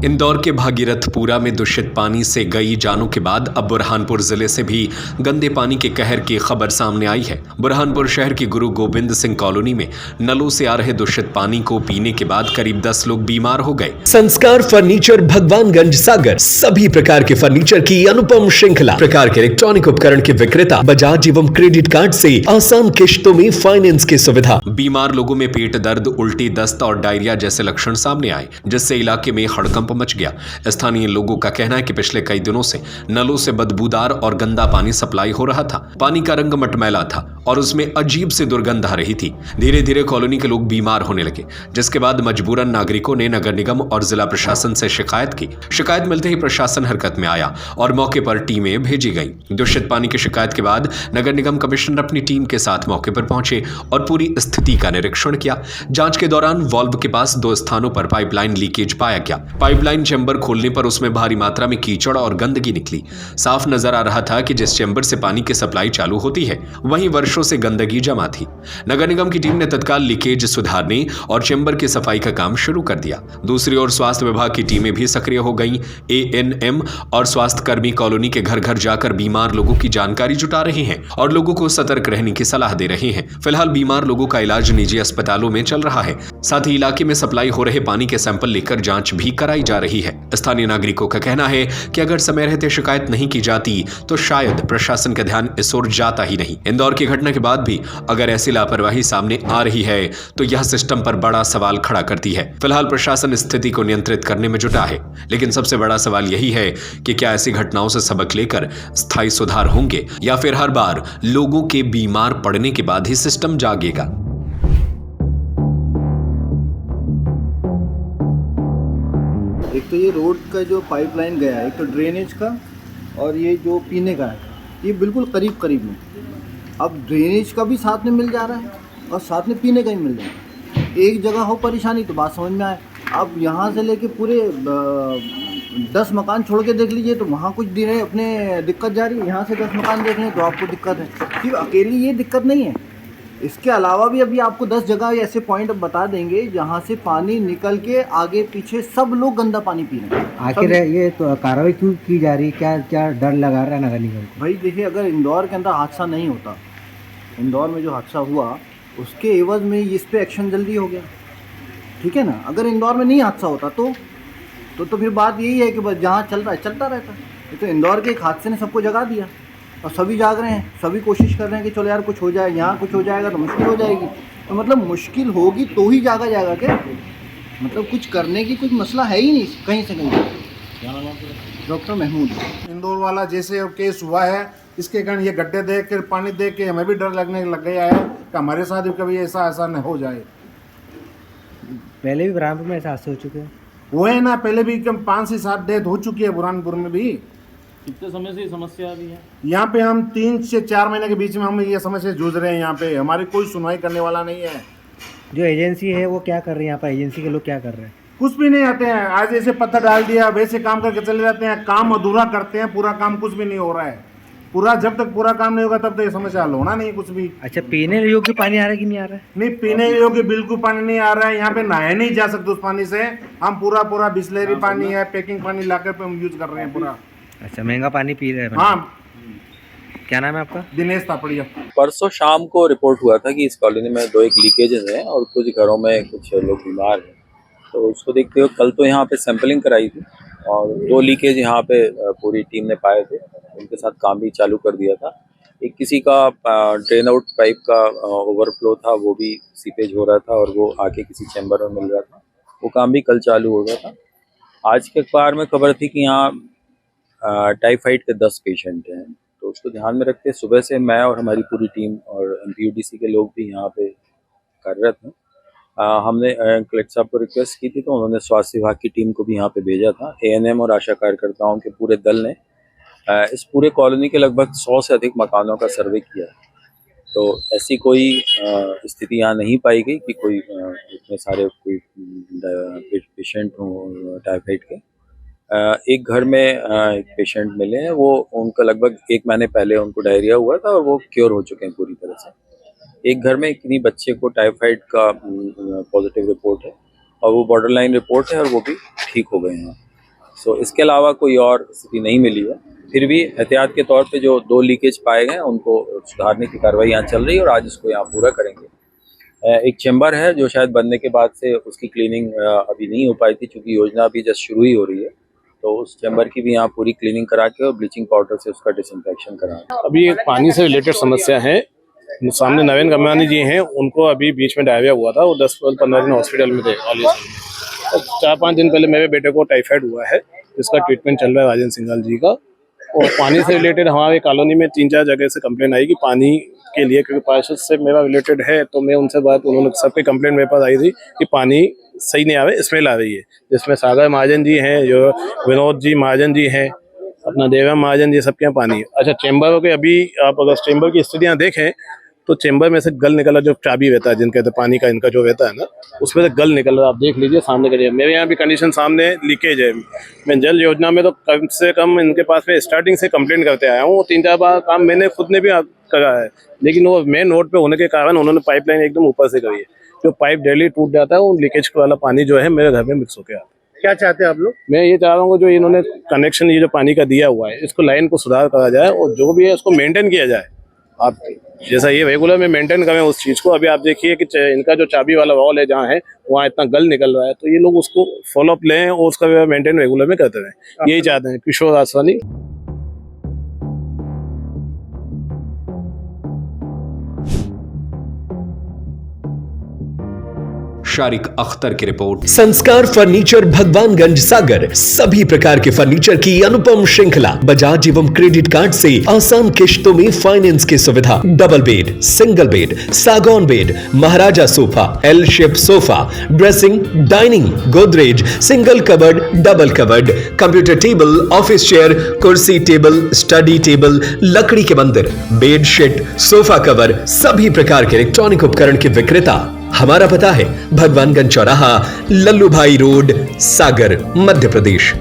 इंदौर के भागीरथपुरा में दूषित पानी से गई जानों के बाद अब बुरहानपुर जिले से भी गंदे पानी के कहर की खबर सामने आई है। बुरहानपुर शहर की गुरु गोविंद सिंह कॉलोनी में नलों से आ रहे दूषित पानी को पीने के बाद करीब 10 लोग बीमार हो गए। संस्कार फर्नीचर, भगवानगंज, सागर, सभी प्रकार के फर्नीचर की अनुपम श्रृंखला, प्रकार के इलेक्ट्रॉनिक उपकरण के विक्रेता, बजाज एवं क्रेडिट कार्ड से आसान किश्तों में फाइनेंस की सुविधा। बीमार लोगों में पेट दर्द, उल्टी, दस्त और डायरिया जैसे लक्षण सामने आए, जिससे इलाके में हड़कंप मच गया। स्थानीय लोगों का कहना है कि पिछले कई दिनों से नलों से बदबूदार और गंदा पानी सप्लाई हो रहा था। पानी का रंग मटमैला था और उसमें अजीब सी दुर्गंध आ रही थी। धीरे धीरे कॉलोनी के लोग बीमार होने लगे, जिसके बाद मजबूरन नागरिकों ने नगर निगम और जिला प्रशासन से शिकायत की। शिकायत मिलते ही प्रशासन हरकत में आया और मौके पर टीमें भेजी गई। दूषित पानी की शिकायत के बाद नगर निगम कमिश्नर अपनी टीम के साथ मौके पर पहुंचे और पूरी स्थिति का निरीक्षण किया। जांच के दौरान वाल्व के पास 2 स्थानों पर पाइपलाइन लीकेज पाया गया। पाइपलाइन चैम्बर खोलने पर उसमें भारी मात्रा में कीचड़ और गंदगी निकली। साफ नजर आ रहा था कि जिस चैम्बर से पानी की सप्लाई चालू होती है वहीं वर्षों से गंदगी जमा थी। नगर निगम की टीम ने तत्काल लीकेज सुधारने और चैम्बर की सफाई का काम शुरू कर दिया। दूसरी ओर स्वास्थ्य विभाग की टीमें भी सक्रिय हो गईं। एएनएम और स्वास्थ्य कर्मी कॉलोनी के घर घर जाकर बीमार लोगों की जानकारी जुटा रहे हैं और लोगों को सतर्क रहने की सलाह दे रहे हैं। फिलहाल बीमार लोगों का इलाज निजी अस्पतालों में चल रहा है। साथ ही इलाके में सप्लाई हो रहे पानी के सैंपल लेकर जांच भी कराई जा रही है। स्थानीय नागरिकों का कहना है कि अगर समय रहते शिकायत नहीं की जाती तो शायद प्रशासन का ध्यान इस ओर जाता ही नहीं। इंदौर की घटना के बाद भी अगर ऐसी लापरवाही सामने आ रही है तो यह सिस्टम पर बड़ा सवाल खड़ा करती है। फिलहाल प्रशासन स्थिति को नियंत्रित करने में जुटा है, लेकिन सबसे बड़ा सवाल यही है कि क्या ऐसी घटनाओं से सबक लेकर स्थायी सुधार होंगे या फिर हर बार लोगों के बीमार पड़ने के बाद ही सिस्टम जागेगा। एक तो ये रोड का जो पाइपलाइन गया है, एक तो ड्रेनेज का और ये जो पीने का है, ये बिल्कुल करीब करीब में। अब ड्रेनेज का भी साथ में मिल जा रहा है और साथ में पीने का ही मिल रहा है। एक जगह हो परेशानी तो बात समझ में आए। अब यहाँ से लेके पूरे 10 मकान छोड़ के देख लीजिए तो वहाँ कुछ दिन अपने दिक्कत जा रही है। यहाँ से 10 मकान देख लें तो आपको दिक्कत है। सिर्फ अकेली ये दिक्कत नहीं है, इसके अलावा भी अभी आपको 10 जगह ऐसे पॉइंट बता देंगे जहाँ से पानी निकल के आगे पीछे सब लोग गंदा पानी पी रहे हैं। आखिर ये तो कार्रवाई क्यों की जा रही है? क्या क्या डर लगा रहा है नगर निगम को? भाई देखिए, अगर इंदौर के अंदर हादसा नहीं होता, इंदौर में जो हादसा हुआ उसके एवज में इस पे एक्शन जल्दी हो गया, ठीक है ना। अगर इंदौर में नहीं हादसा होता तो फिर बात यही है कि बस जहाँ चल रहा है चलता रहता। ये तो इंदौर के एक हादसे ने सबको जगा दिया और सभी जाग रहे हैं, सभी कोशिश कर रहे हैं कि चलो यार कुछ हो जाए। यहाँ कुछ हो जाएगा तो मुश्किल हो जाएगी, तो मतलब मुश्किल होगी तो ही जागा जाएगा क्या? मतलब कुछ करने की कुछ मसला है ही नहीं कहीं से कहीं। डॉक्टर महमूद। इंदौर वाला जैसे केस हुआ है, इसके कारण ये गड्ढे देख कर, पानी देख के हमें भी डर लगने लग गया है कि हमारे साथ भी कभी ऐसा न हो जाए। पहले भी बुरहानपुर में ऐसा हादसे हो चुके हैं? वो है ना, पहले भी कम 5 से 7 डेथ हो चुकी है बुरहानपुर में भी। कितने समय से ये समस्या आ रही है? यहाँ पे हम 3 से 4 महीने के बीच में हम ये समस्या जूझ रहे हैं। यहाँ पे हमारी कोई सुनवाई करने वाला नहीं है। जो एजेंसी है वो क्या कर रही है? यहाँ पर एजेंसी के लोग क्या कर रहे हैं? कुछ भी नहीं आते हैं। आज ऐसे पत्थर डाल दिया, वैसे काम करके चले जाते हैं। काम अधूरा करते हैं, पूरा काम कुछ भी नहीं हो रहा है। जब तक पूरा काम नहीं होगा तब तक ये समस्या हल होना नहीं कुछ भी। अच्छा, पीने योग्य पानी आ रहा है कि नहीं आ रहा है? नहीं, पीने योग्य बिल्कुल पानी नहीं आ रहा है। यहाँ पे नहाए नहीं जा सकते उस पानी से। हम पूरा बिस्लेरी पानी है, पैकिंग पानी लाकर हम यूज कर रहे हैं पूरा। अच्छा, महंगा पानी पी रहे हैं? हाँ। क्या नाम है आपका? दिनेश तापड़िया। परसों शाम को रिपोर्ट हुआ था कि इस कॉलोनी में 2-1 लीकेजेस हैं और कुछ घरों में कुछ लोग बीमार हैं। तो उसको देखते हुए कल तो यहाँ पे सैंपलिंग कराई थी और 2 लीकेज यहाँ पे पूरी टीम ने पाए थे। उनके साथ काम भी चालू कर दिया था। एक किसी का ड्रेन आउट पाइप का ओवरफ्लो था, वो भी सीपेज हो रहा था और वो आके किसी चैम्बर में मिल रहा था। वो काम भी कल चालू हो गया था। आज के अखबार में खबर थी कि यहाँ टाइफाइड के 10 पेशेंट हैं। तो उसको ध्यान में रखते सुबह से मैं और हमारी पूरी टीम और MPUDC के लोग भी यहाँ पे कार्यरत हैं। हमने कलेक्टर साहब को रिक्वेस्ट की थी तो उन्होंने स्वास्थ्य विभाग की टीम को भी यहाँ पे भेजा था। ANM और आशा कार्यकर्ताओं के पूरे दल ने इस पूरे कॉलोनी के लगभग 100 से अधिक मकानों का सर्वे किया। तो ऐसी कोई स्थिति यहाँ नहीं पाई गई कि कोई इतने सारे कोई पेशेंट हों टाइफाइड के। एक घर में एक पेशेंट मिले हैं, वो उनका लगभग 1 महीने पहले उनको डायरिया हुआ था और वो क्योर हो चुके हैं पूरी तरह से। एक घर में किन्हीं बच्चे को टाइफाइड का पॉजिटिव रिपोर्ट है और वो बॉर्डर लाइन रिपोर्ट है और वो भी ठीक हो गए हैं। सो इसके अलावा कोई और स्थिति नहीं मिली है। फिर भी एहतियात के तौर पे जो 2 लीकेज पाए गए हैं उनको सुधारने की कार्रवाई यहाँ चल रही है और आज इसको यहाँ पूरा करेंगे। एक चैम्बर है जो शायद बनने के बाद से उसकी क्लीनिंग अभी नहीं हो पाई थी, क्योंकि योजना अभी जस्ट शुरू ही हो रही है, तो उस चैम्बर की भी यहाँ पूरी क्लीनिंग करा के और ब्लीचिंग पाउडर से उसका डिसइंफेक्शन करा के। अभी एक पानी से रिलेटेड समस्या है। सामने नवीन गमनानी जी हैं, उनको अभी बीच में डायरिया हुआ था, वो 10-15 दिन हॉस्पिटल में थे। 4-5 दिन पहले मेरे बेटे को टाइफाइड हुआ है, जिसका ट्रीटमेंट चल रहा है राजेंद्र सिंघाल जी का। और पानी से रिलेटेड हमारे कॉलोनी में 3-4 जगह से कंप्लेंट आई कि पानी के लिए, क्योंकि पार्षद से मेरा रिलेटेड है, तो मैं उनसे उन्होंने सबकी कंप्लेंट मेरे पास आई थी कि पानी सही नहीं आ रहा है, स्मेल आ रही है। जिसमें सागर महाजन जी हैं, जो विनोद जी महाजन जी हैं, अपना देवम महाजन जी, सबके यहाँ पानी है। अच्छा, चैम्बरों के अभी आप अगर चैम्बर की स्थितियाँ देखें तो चैम्बर में से गल निकला, जो चाबी रहता है जिनके पानी का, इनका जो रहता है ना, उसमें से गल निकल रहा है। आप देख लीजिए सामने करिए, मेरे यहाँ भी कंडीशन सामने लीकेज है। मैं जल योजना में तो कम से कम इनके पास में स्टार्टिंग से कंप्लेंट करते आया हूँ। 3-4 बार काम मैंने खुद ने भी करा है, लेकिन वो मेन रोड पे होने के कारण उन्होंने पाइपलाइन एकदम ऊपर से करी है। जो पाइप डेली टूट जाता है, वो लीकेज वाला पानी जो है मेरे घर में मिक्स होकर आता है। क्या चाहते हैं आप लोग? मैं ये चाह रहा हूँ जो इन्होंने कनेक्शन ये जो पानी का दिया हुआ है, इसको लाइन को सुधार करा जाए और जो भी है उसको मेंटेन किया जाए। आप जैसा ये रेगुलर में मेंटेन करें उस चीज़ को। अभी आप देखिए कि इनका जो चाबी वाला वॉल है जहाँ है, वहाँ इतना गल निकल रहा है, तो ये लोग उसको फॉलोअप लें और उसका मेंटेन रेगुलर में करते रहें, यही चाहते हैं। किशोर आसवानी। शारिक अख्तर की रिपोर्ट। संस्कार फर्नीचर, भगवानगंज, सागर। सभी प्रकार के फर्नीचर की अनुपम श्रृंखला। बजाज एवं क्रेडिट कार्ड से आसान किश्तों में फाइनेंस की सुविधा। डबल बेड, सिंगल बेड, सागौन bed, Maharaja sofa, L shape sofa, dressing, dining, Godrej, single cupboard, double cupboard, computer table, office chair, कुर्सी टेबल, स्टडी टेबल, लकड़ी के मंदिर, बेडशीट, सोफा कवर, सभी प्रकार के इलेक्ट्रॉनिक उपकरण के विक्रेता। हमारा पता है भगवानगंज चौराहा, लल्लू भाई रोड, सागर, मध्य प्रदेश।